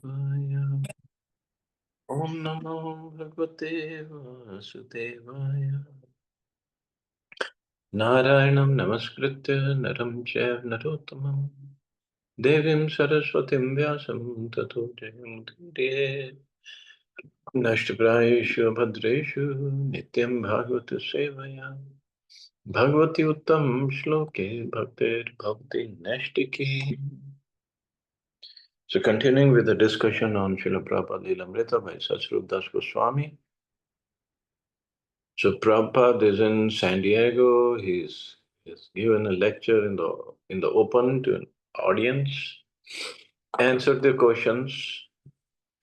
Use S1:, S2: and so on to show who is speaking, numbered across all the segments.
S1: Vaya. Om Namo Bhagavate Vasudevaya. Narayanam Namaskritya Naram Chaiv Narottamam Devim Saraswatim Vyasam Tato Jayamudire Nashtaprayeshu Bhadreshu Nityam Bhagavata Sevaya Bhagavati Uttam Shloke Bhaktir Bhakti Nashtiki. So continuing with the discussion on Srila Prabhupada Lilamrita by Satsrup Das Goswami. So Prabhupada is in San Diego. He's given a lecture in the open to an audience, answered the questions,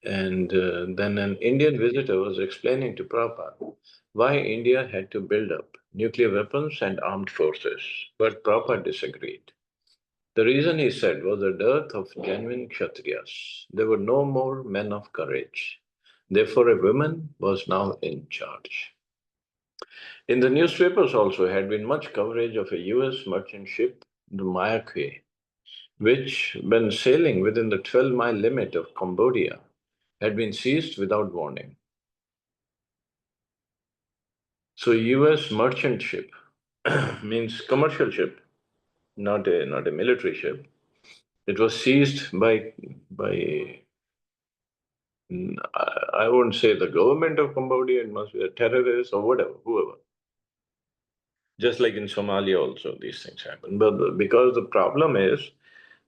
S1: and then an Indian visitor was explaining to Prabhupada why India had to build up nuclear weapons and armed forces, but Prabhupada disagreed. The reason, he said, was the dearth of genuine Kshatriyas. There were no more men of courage. Therefore, a woman was now in charge. In the newspapers also had been much coverage of a US merchant ship, the Mayakwe, which, when sailing within the 12-mile limit of Cambodia, had been seized without warning. So US merchant ship means commercial ship, not a military ship. It was seized by I won't say the government of Cambodia, it must be the terrorists or whatever, whoever. Just like in Somalia also, these things happen. But because the problem is,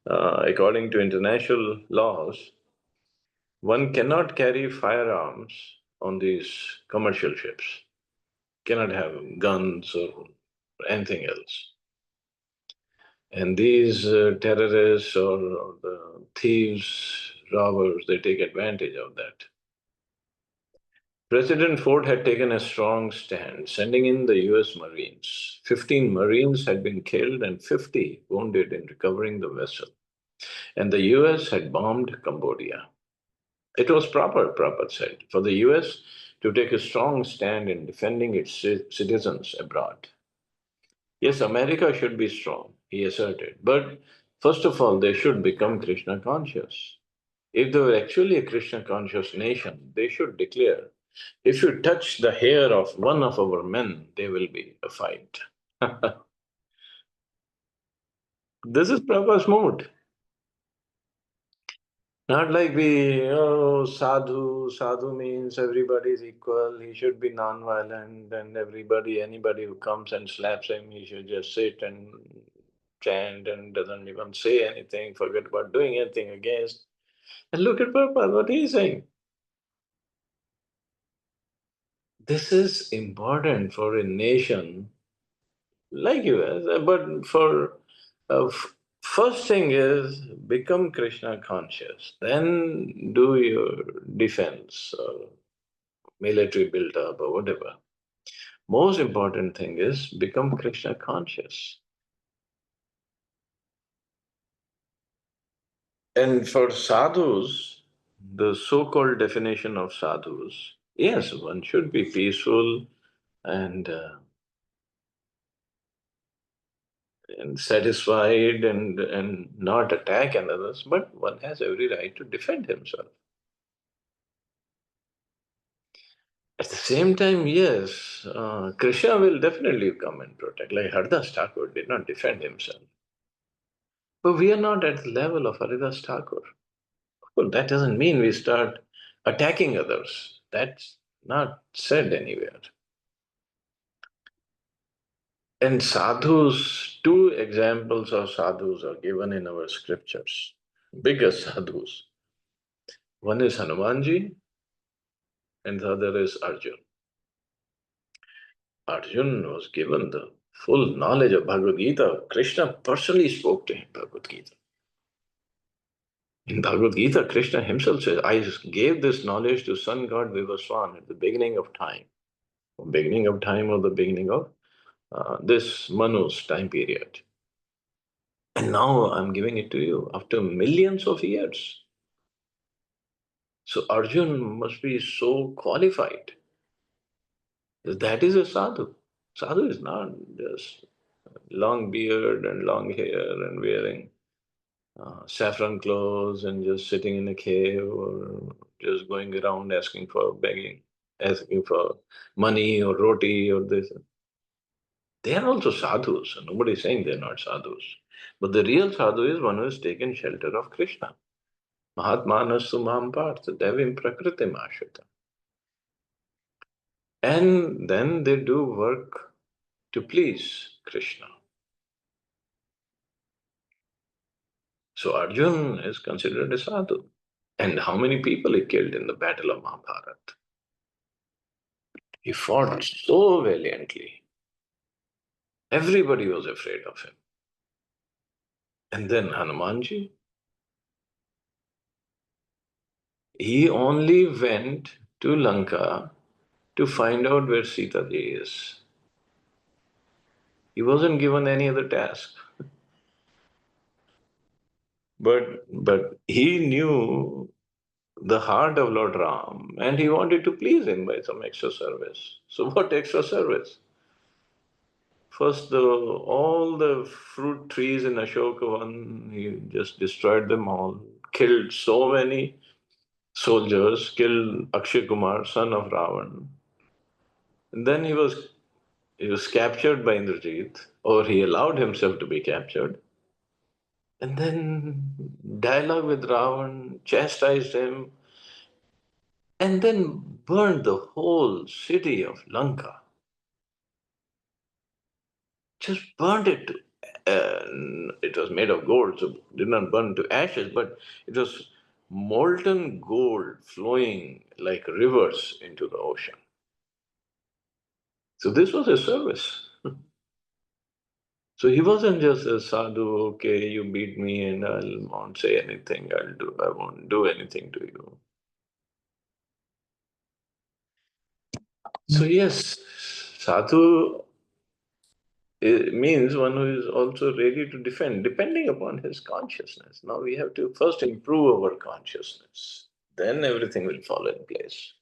S1: according to international laws, one cannot carry firearms on these commercial ships, cannot have guns or anything else. And these terrorists or the thieves, robbers, they take advantage of that. President Ford had taken a strong stand, sending in the US Marines. 15 Marines had been killed and 50 wounded in recovering the vessel. And the US had bombed Cambodia. It was proper, Prabhupada said, for the US to take a strong stand in defending its citizens abroad. Yes, America should be strong, he asserted, but first of all, they should become Krishna conscious. If they were actually a Krishna conscious nation, they should declare, if you touch the hair of one of our men, there will be a fight. This is Prabhupada's mood. Not like sadhu, sadhu means everybody is equal, he should be non-violent, and anybody who comes and slaps him, he should just sit and chant and doesn't even say anything, forget about doing anything against. And look at Prabhupada, what he is saying. This is important for a nation like US, but for first thing is become Krishna conscious, then do your defense or military build up or whatever. Most important thing is become Krishna conscious. And for sadhus, the so-called definition of sadhus, yes, one should be peaceful and satisfied and not attack others, but one has every right to defend himself. At the same time, yes, Krishna will definitely come and protect. Like Haridas Thakur did not defend himself. But we are not at the level of Haridas Thakur. Well, that doesn't mean we start attacking others. That's not said anywhere. And sadhus, two examples of sadhus are given in our scriptures. Biggest sadhus. One is Hanumanji and the other is Arjun. Arjun was given the full knowledge of Bhagavad Gita. Krishna personally spoke to him Bhagavad Gita. In Bhagavad Gita, Krishna himself says, I gave this knowledge to sun god Vivaswan at the beginning of time. Beginning of time or the beginning of this Manu's time period. And now I'm giving it to you after millions of years. So Arjun must be so qualified. That is a sadhu. Sadhu is not just long beard and long hair and wearing saffron clothes and just sitting in a cave or just going around asking for begging, asking for money or roti or this. They are also sadhus. Nobody is saying they're not sadhus. But the real sadhu is one who has taken shelter of Krishna. Mahatmanastu mam partha devim prakritim ashita. And then they do work to please Krishna. So Arjun is considered a sadhu. And how many people he killed in the battle of Mahabharata? He fought so valiantly. Everybody was afraid of him. And then Hanumanji, he only went to Lanka to find out where Sita is. He wasn't given any other task. But he knew the heart of Lord Ram and he wanted to please him by some extra service. So what extra service? First, all the fruit trees in Ashokavan, he just destroyed them all, killed so many soldiers, killed Akshay Kumar, son of Ravan. And then he was captured by Indrajit, or he allowed himself to be captured. And then dialogue with Ravan, chastised him, and then burned the whole city of Lanka. Just burned it. It was made of gold, so did not burn to ashes, but it was molten gold flowing like rivers into the ocean. So this was his service. So he wasn't just a sadhu, okay, you beat me and I won't say anything, I won't do anything to you. So yes, sadhu it means one who is also ready to defend, depending upon his consciousness. Now we have to first improve our consciousness, then everything will fall in place.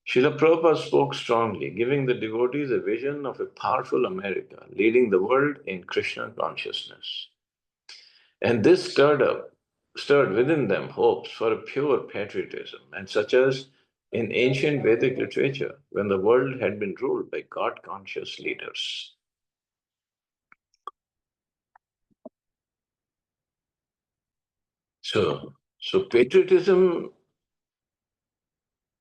S1: Srila Prabhupada spoke strongly, giving the devotees a vision of a powerful America, leading the world in Krishna consciousness. And this stirred within them hopes for a pure patriotism, and such as in ancient Vedic literature, when the world had been ruled by God conscious leaders. So patriotism,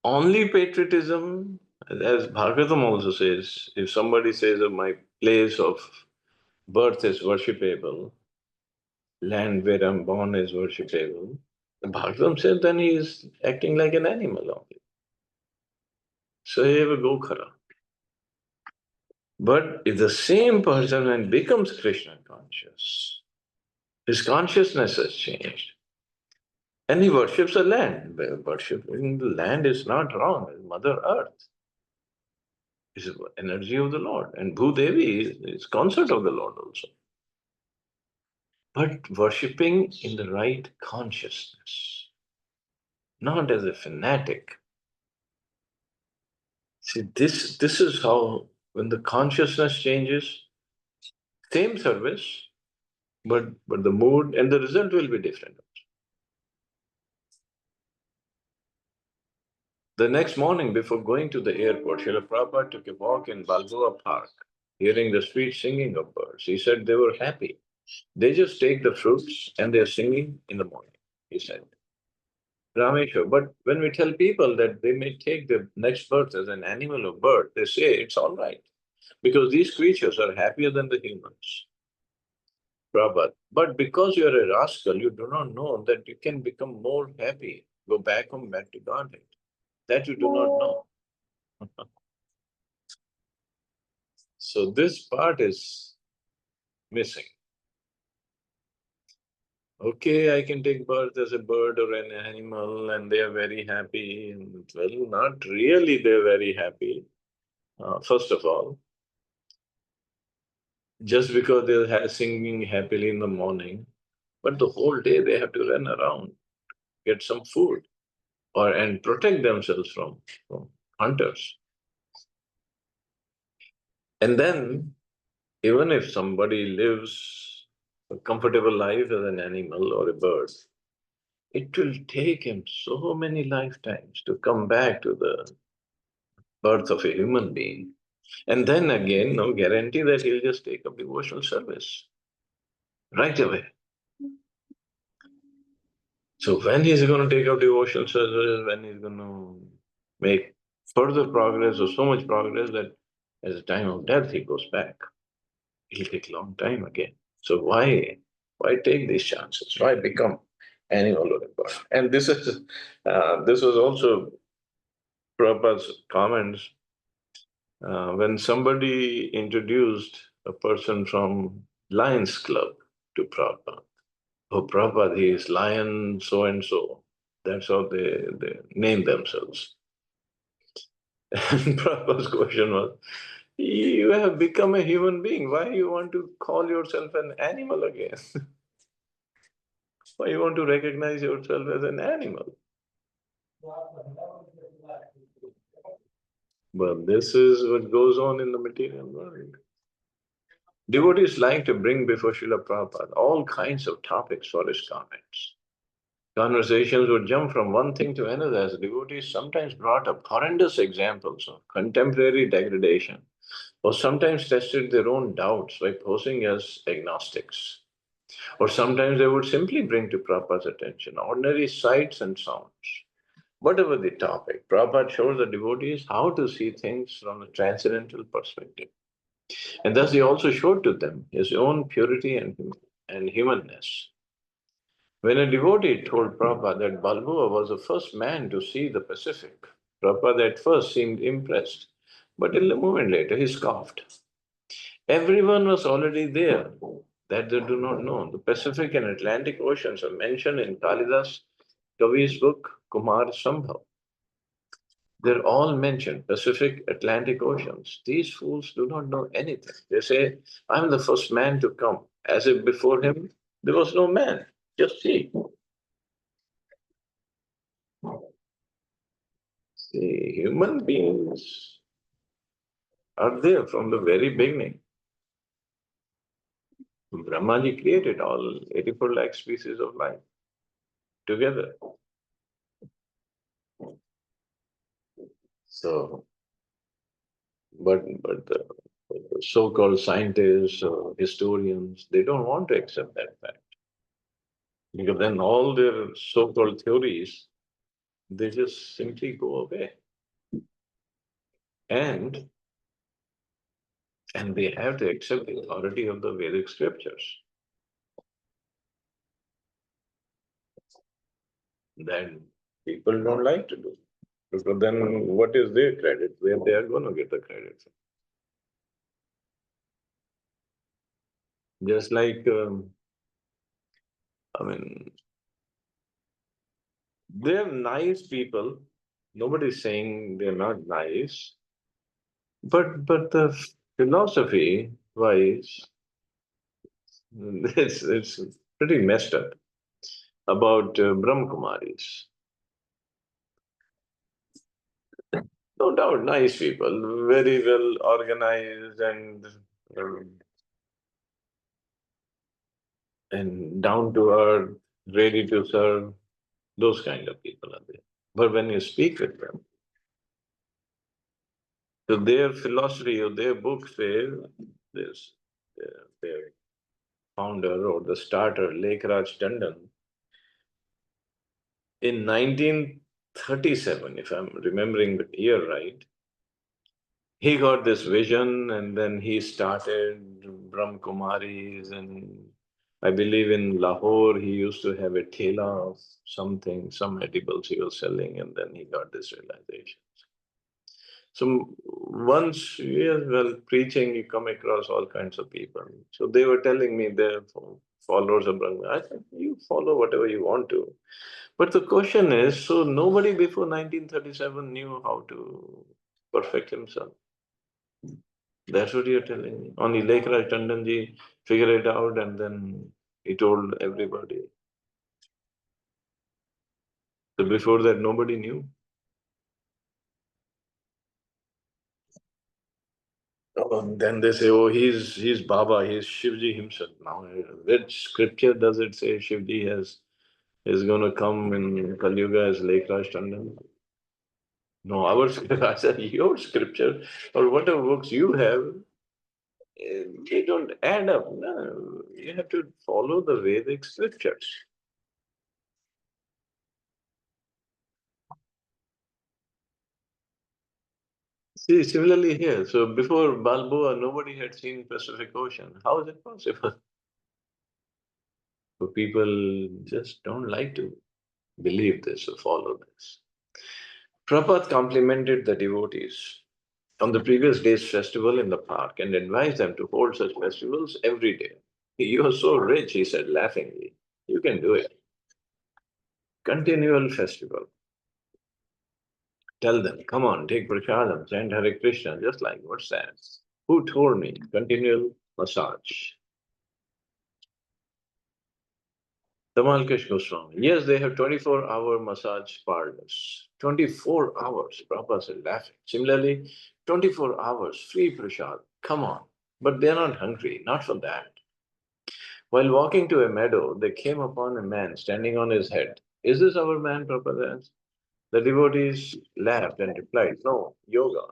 S1: only patriotism, as Bhagavatam also says, if somebody says that my place of birth is worshipable, land where I'm born is worshipable, the Bhagavatam says then he is acting like an animal only. So he have a Gokhara. But if the same person then becomes Krishna conscious, his consciousness has changed. And he worships the land. Worshipping the land is not wrong, it's Mother Earth. It's the energy of the Lord. And Bhudevi is consort of the Lord also. But worshipping in the right consciousness, not as a fanatic. See, this is how, when the consciousness changes, same service, but the mood and the result will be different. The next morning, before going to the airport, Srila Prabhupada took a walk in Balboa Park, hearing the sweet singing of birds. He said they were happy. They just take the fruits and they're singing in the morning, he said. Rameshwar, but when we tell people that they may take the next birth as an animal or bird, they say it's all right, because these creatures are happier than the humans. Prabhupada, but because you're a rascal, you do not know that you can become more happy, go back home, back to Godhead. That you do not know. So this part is missing. Okay, I can take birth as a bird or an animal and they are very happy. Well, not really they're very happy. First of all, just because they're singing happily in the morning, but the whole day they have to run around, get some food, and protect themselves from hunters. And then, even if somebody lives a comfortable life as an animal or a bird, it will take him so many lifetimes to come back to the birth of a human being. And then again, no guarantee that he'll just take up devotional service right away. So when he's going to take up devotional service, when he's going to make further progress or so much progress that at the time of death he goes back, it'll take a long time again. So why take these chances? Why become animal or a bird? And this was also Prabhupada's comments when somebody introduced a person from Lions Club to Prabhupada. Oh, Prabhupada, he is lion so and so. That's how they name themselves. And Prabhupada's question was, you have become a human being. Why you want to call yourself an animal again? Why you want to recognize yourself as an animal? But this is what goes on in the material world. Devotees like to bring before Srila Prabhupada all kinds of topics for his comments. Conversations would jump from one thing to another as devotees sometimes brought up horrendous examples of contemporary degradation or sometimes tested their own doubts by posing as agnostics. Or sometimes they would simply bring to Prabhupada's attention ordinary sights and sounds. Whatever the topic, Prabhupada shows the devotees how to see things from a transcendental perspective. And thus he also showed to them his own purity and humanness. When a devotee told Prabhupada that Balboa was the first man to see the Pacific, Prabhupada at first seemed impressed, but a moment later he scoffed. Everyone was already there that they do not know. The Pacific and Atlantic Oceans are mentioned in Kalidas Kavi's book Kumar Sambhav. They're all mentioned, Pacific, Atlantic Oceans. These fools do not know anything. They say, I'm the first man to come, as if before him there was no man. Just see. See, human beings are there from the very beginning. Brahmaji created all 84 lakh species of life together. So, but the so-called scientists or historians, they don't want to accept that fact. Because then all their so-called theories, they just simply go away. And and they have to accept the authority of the Vedic scriptures. That people don't like to do. Because then what is their credit? Where they are going to get the credit from? Just like, I mean, they're nice people. Nobody's saying they're not nice. But the philosophy wise, it's pretty messed up about Brahmakumaris. No doubt, nice people, very well organized um, and down to earth, ready to serve. Those kind of people are there. But when you speak with them, so their philosophy or their book says this, their founder or the starter, Lekraj Tandon, in 1937, if I'm remembering the year right, he got this vision and then he started Brahm Kumaris, and I believe in Lahore he used to have a thela of something, some edibles he was selling, and then he got this realization. So once, yes, well, preaching, you come across all kinds of people. So they were telling me they're followers of Brahma. I said, you follow whatever you want to. But the question is, so nobody before 1937 knew how to perfect himself. That's what you're telling me. Only Lekraj Tandonji figured it out and then he told everybody. So before that, nobody knew. Then they say, oh, he's Baba, he's Shivji himself. Now, which scripture does it say Shivji is going to come in Kali Yuga as Lake Raj Tandon? No, our I said your scripture or whatever books you have, they don't add up. No, you have to follow the Vedic scriptures. See, similarly here, so before Balboa, nobody had seen Pacific Ocean. How is it possible? So people just don't like to believe this or follow this. Prabhupada complimented the devotees on the previous day's festival in the park and advised them to hold such festivals every day. You are so rich, he said laughingly. You can do it. Continual festival. Tell them, come on, take prasadam, chant Hare Krishna, just like what's that? Who told me? Continual massage. Tamal Krish Goswami. Yes, they have 24-hour massage parlors. 24 hours, Prabhupada said, laughing. Similarly, 24 hours, free prasad. Come on. But they're not hungry, not for that. While walking to a meadow, they came upon a man standing on his head. Is this our man, Prabhupada asked? The devotees laughed and replied, no, yoga.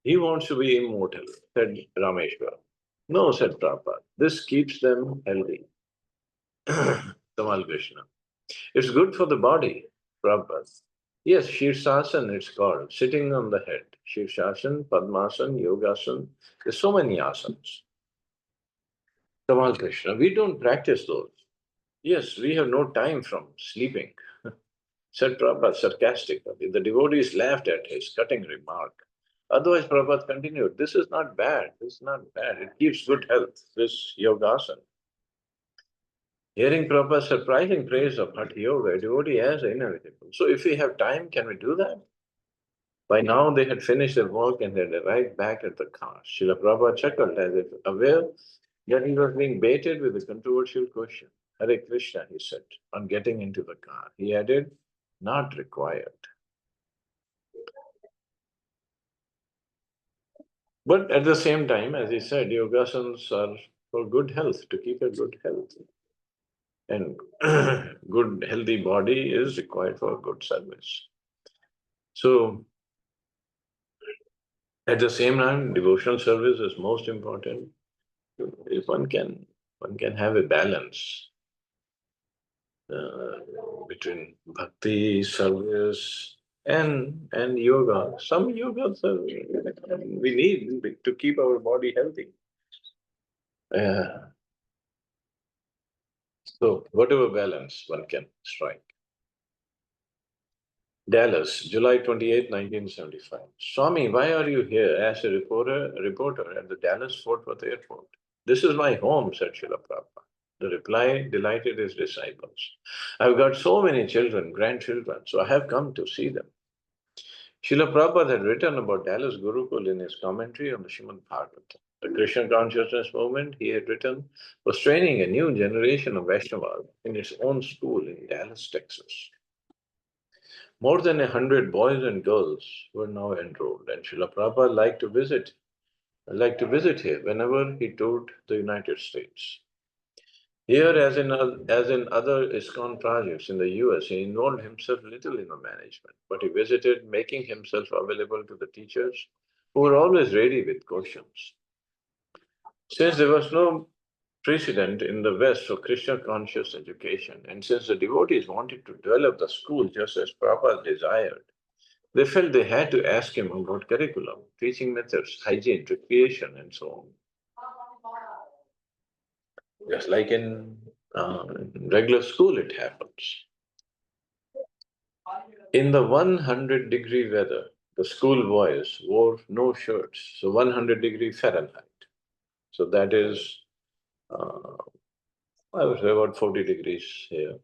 S1: He wants to be immortal, said Rameshwar. No, said Prabhupada. This keeps them healthy. Tamal Krishna. It's good for the body, Prabhupada. Yes, Shirsasana it's called, sitting on the head. Shirsasana, Padmasana, Yogasana. There's so many asanas. Tamal Krishna. We don't practice those. Yes, we have no time from sleeping, said Prabhupada sarcastically. The devotees laughed at his cutting remark. Otherwise, Prabhupada continued, this is not bad, this is not bad. It gives good health, this yogasana. Hearing Prabhupada's surprising praise of Hatha Yoga, a devotee asked inevitable. So if we have time, can we do that? By now they had finished their work and had arrived back at the car. Srila Prabhupada chuckled as if aware that he was being baited with a controversial question. Hare Krishna, he said, on getting into the car. He added, not required. But at the same time, as he said, yogasanas are for good health, to keep a good health. And good, healthy body is required for good service. So, at the same time, devotional service is most important. If one can have a balance uh, between bhakti, service, and yoga. Some yogas we need to keep our body healthy. Uh, so, whatever balance one can strike. Dallas, July 28, 1975. Swami, why are you here? Asked a reporter at the Dallas Fort Worth airport. This is my home, said Srila Prabhupada. The reply delighted his disciples. I've got so many children, grandchildren, so I have come to see them. Srila Prabhupada had written about Dallas Gurukul in his commentary on the Srimad Bhagavatam. The Krishna consciousness movement he had written was training a new generation of Vaishnavas in its own school in Dallas, Texas. More than 100 boys and girls were now enrolled, and Srila Prabhupada liked to visit here whenever he toured the United States. Here, as in other ISKCON projects in the US, he involved himself little in the management, but he visited, making himself available to the teachers who were always ready with questions. Since there was no precedent in the West for Krishna conscious education, and since the devotees wanted to develop the school just as Prabhupada desired, they felt they had to ask him about curriculum, teaching methods, hygiene, recreation, and so on. Just like in regular school, it happens. In the 100-degree weather, the school boys wore no shirts, so 100-degree Fahrenheit. So that is, uh, I would say about 40 degrees here.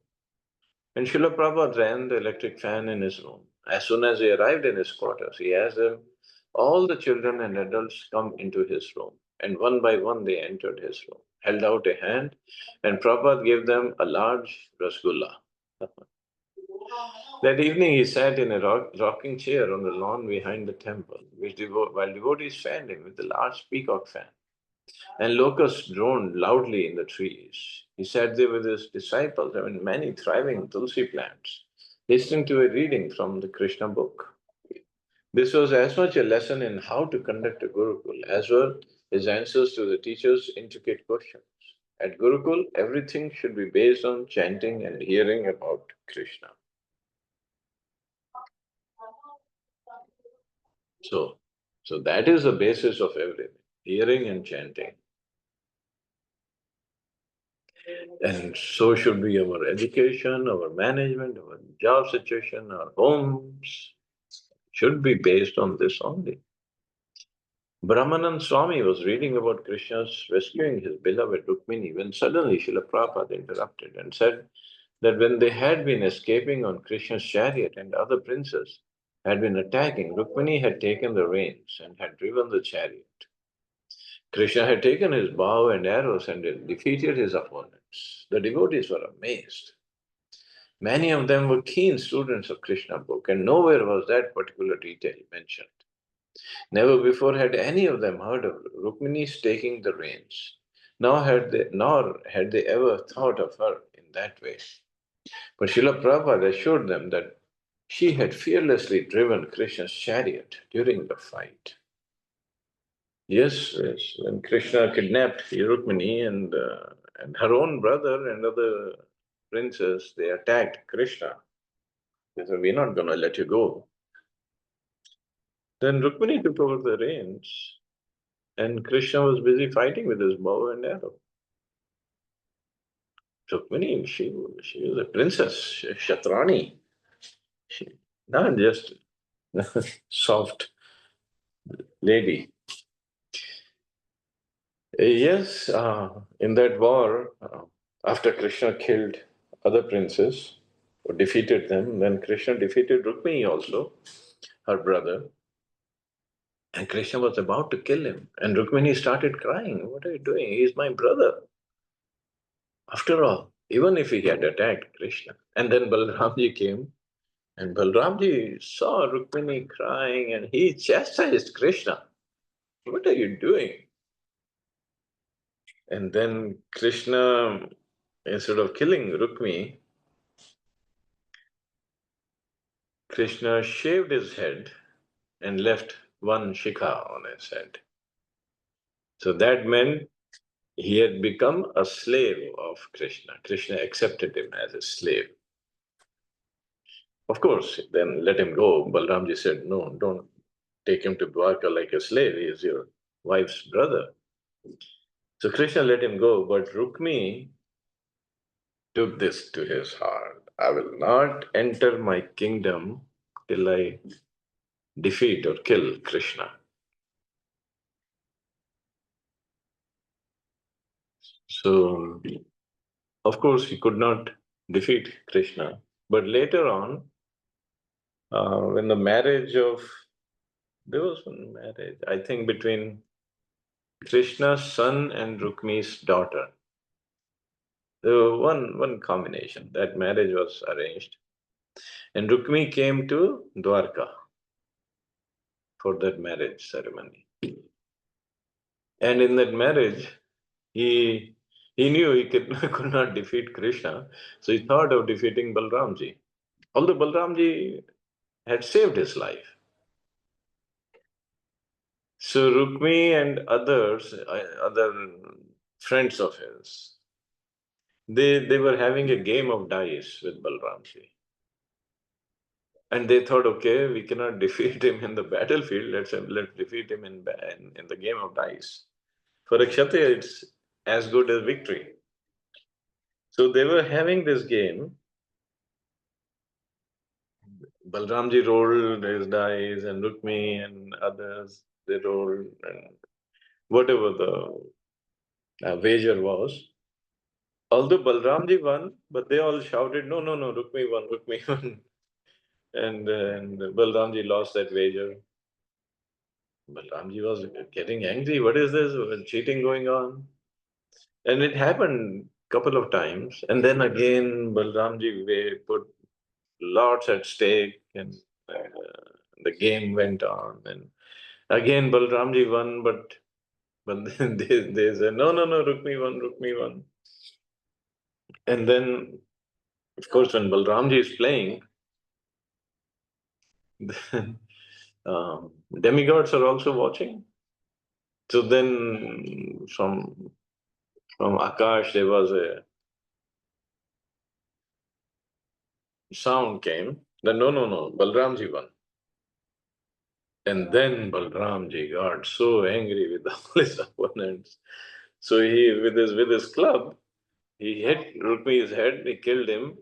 S1: And Srila Prabhupada ran the electric fan in his room. As soon as he arrived in his quarters, he asked them, all the children and adults come into his room. And one by one they entered his room, held out a hand, and Prabhupada gave them a large rasgulla. That evening he sat in a rocking chair on the lawn behind the temple, while devotees fanned him with a large peacock fan, and locusts droned loudly in the trees. He sat there with his disciples, many thriving tulsi plants, listening to a reading from the Krishna book. This was as much a lesson in how to conduct a Gurukul as were his answers to the teacher's intricate questions. At Gurukul, everything should be based on chanting and hearing about Krishna. So, so that is the basis of everything, hearing and chanting. And so should be our education, our management, our job situation, our homes should be based on this only. Brahmanand Swami was reading about Krishna's rescuing his beloved Rukmini when suddenly Srila Prabhupada interrupted and said that when they had been escaping on Krishna's chariot and other princes had been attacking, Rukmini had taken the reins and had driven the chariot. Krishna had taken his bow and arrows and had defeated his opponents. The devotees were amazed. Many of them were keen students of Krishna book, and nowhere was that particular detail mentioned. Never before had any of them heard of Rukmini's taking the reins, nor had they ever thought of her in that way. But Srila Prabhupada assured them that she had fearlessly driven Krishna's chariot during the fight. Yes, yes. When Krishna kidnapped Rukmini and her own brother and other princes, they attacked Krishna. They said, "We're not going to let you go." Then Rukmini took over the reins, and Krishna was busy fighting with his bow and arrow. Rukmini, she was a princess, Shatrani. She, not just soft lady. Yes, in that war, after Krishna killed other princes, or defeated them, then Krishna defeated Rukmini also, her brother, and Krishna was about to kill him. And Rukmini started crying, "What are you doing? He's my brother." After all, even if he had attacked Krishna. And then Balramji came, and Balramji saw Rukmini crying, and he chastised Krishna. "What are you doing?" And then Krishna, instead of killing Rukmini, Krishna shaved his head and left one shikha on his head. So that meant he had become a slave of Krishna. Krishna accepted him as a slave. Of course, then let him go. Balramji said, "No, don't take him to Dwarka like a slave. He is your wife's brother." So Krishna let him go, but Rukmi took this to his heart. "I will not enter my kingdom till I defeat or kill Krishna." So, of course, he could not defeat Krishna. But later on, when the marriage of, there was one marriage, I think, between Krishna's son and Rukmi's daughter. One combination. That marriage was arranged. And Rukmi came to Dwarka for that marriage ceremony. And in that marriage, he he knew he could not defeat Krishna, so he thought of defeating Balramji. Although Balramji had saved his life. So Rukmi and others, other friends of his, they were having a game of dice with Balramji. And they thought, okay, we cannot defeat him in the battlefield, let's defeat him in the game of dice. For a Kshatriya, it's as good as victory. So they were having this game. Balramji rolled his dice, and Rukmi and others, they rolled, and whatever the wager was. Although Balramji won, but they all shouted, "No, no, no, Rukmi won, Rukmi won." And Balramji lost that wager. Balramji was getting angry. What is this? Cheating going on? And it happened couple of times. And then again, Balramji put lots at stake, and the game went on. And again, Balramji won, but then they said, no, no, no, Rukmi won, Rukmi won. And then, of course, when Balramji is playing, then demigods are also watching. So then, from Akash, there was a sound came. Then no, no, no, Balramji won. And then Balramji got so angry with all his opponents. So he, with his club, he hit Rukmi's head. He killed him.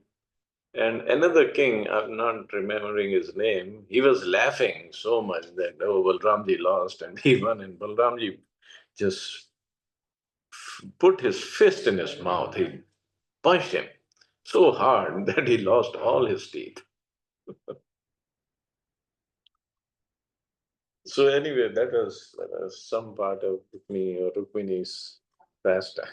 S1: And another king, I'm not remembering his name, he was laughing so much that, oh, Balramji lost and he won. And Balramji just put his fist in his mouth. He punched him so hard that he lost all his teeth. So anyway, that was some part of Rukmini or Rukmini's pastime.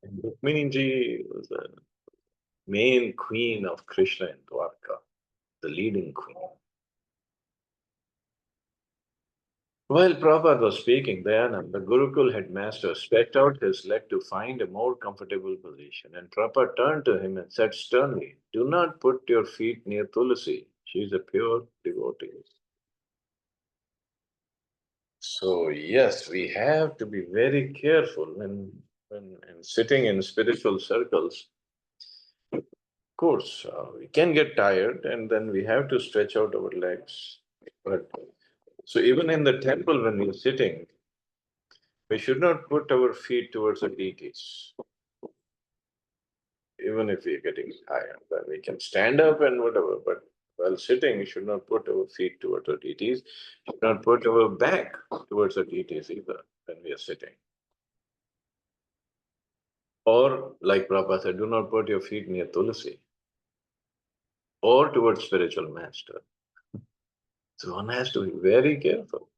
S1: And Rukmini ji was the main queen of Krishna in Dwarka, the leading queen. While Prabhupada was speaking, Dayanand, the Gurukul headmaster, stretched out his leg to find a more comfortable position, and Prabhupada turned to him and said sternly, "Do not put your feet near Tulasi. She is a pure devotee." So yes, we have to be very careful when sitting in spiritual circles. Of course, we can get tired, and then we have to stretch out our legs. But so even in the temple, when we're sitting, we should not put our feet towards the deities. Even if we're getting tired, then we can stand up and whatever. But while sitting, we should not put our feet towards the deities. Should not put our back towards the deities either when we are sitting. Or, like Prabhupada said, do not put your feet near Tulasi or towards spiritual master. So one has to be very careful.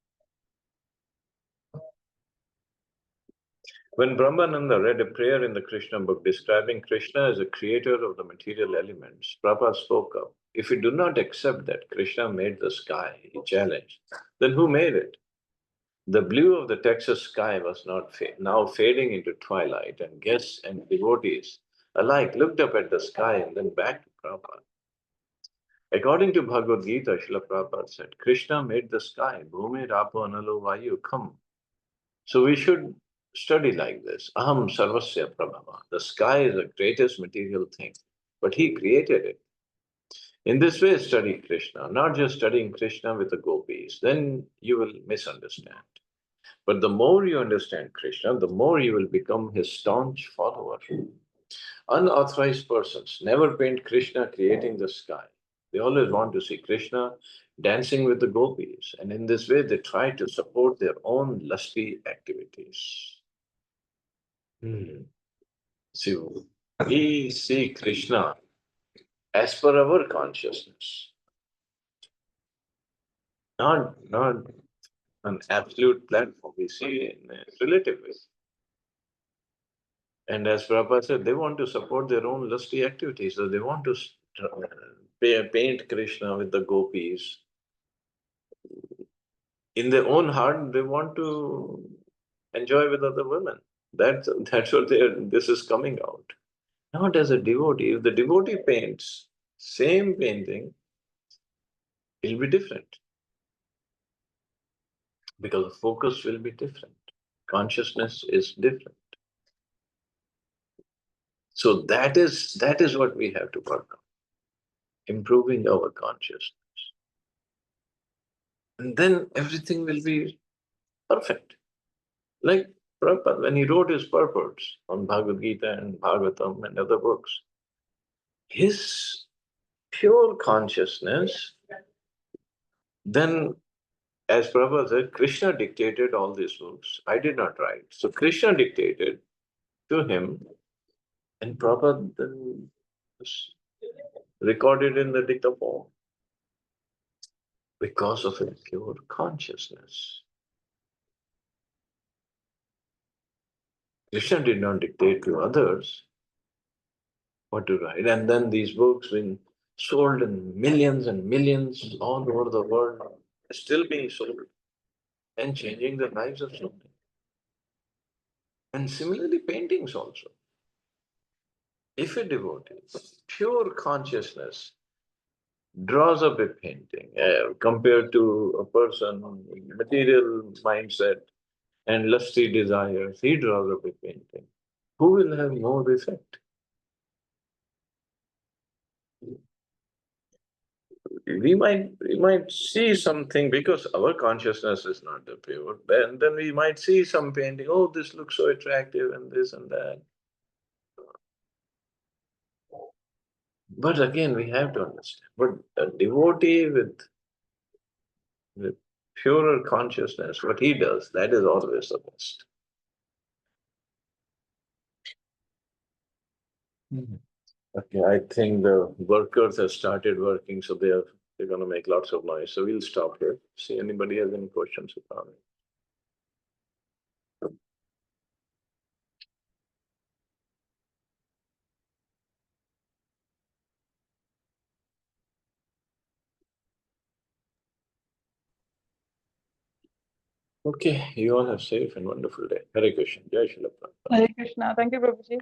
S1: When Brahmananda read a prayer in the Krishna book describing Krishna as a creator of the material elements, Prabhupada spoke up. If you do not accept that Krishna made the sky, he challenged, then who made it? The blue of the Texas sky was not now fading into twilight, and guests and devotees alike looked up at the sky and then back to Prabhupada. According to Bhagavad Gita, Srila Prabhupada said, Krishna made the sky, Bhumi Rapo Analo Vayu, come. So we should study like this. Aham Sarvasya Prabhava. The sky is the greatest material thing, but he created it. In this way, study Krishna, not just studying Krishna with the gopis. Then you will misunderstand. But the more you understand Krishna, the more you will become his staunch follower. Unauthorized persons never paint Krishna creating the sky. They always want to see Krishna dancing with the gopis, and in this way, they try to support their own lusty activities. So, we see Krishna as per our consciousness, not an absolute platform. We see in a relative way. And as Prabhupada said, they want to support their own lusty activities. So they want to paint Krishna with the gopis. In their own heart, they want to enjoy with other women. That's what this is coming out. Not as a devotee. If the devotee paints same painting, it'll be different because the focus will be different. Consciousness is different. So that is what we have to work on, improving our consciousness. And then everything will be perfect. Like Prabhupada, when he wrote his purports on Bhagavad Gita and Bhagavatam and other books, his pure consciousness, then as Prabhupada said, Krishna dictated all these books. I did not write. So Krishna dictated to him, and Prabhupada then was recorded in the dictaphone because of a pure consciousness. Krishna did not dictate to others. what to write. And then these books being sold in millions and millions all over the world, still being sold and changing the lives of so many. And similarly, paintings also. If a devotee, pure consciousness, draws up a painting compared to a person, material mindset and lusty desires, he draws up a painting. Who will have more effect? We might see something because our consciousness is not the pure. Then we might see some painting, oh, this looks so attractive and this and that. But again, we have to understand. But a devotee with purer consciousness, what he does, that is always the best. Mhm. Okay, I think the workers have started working, so they're gonna make lots of noise. So we'll stop here. See anybody has any questions about it? Okay, you all have safe and wonderful day. Hare Krishna. Jai Srila Prabhupada.
S2: Hare Krishna. Thank you, Prabhuji.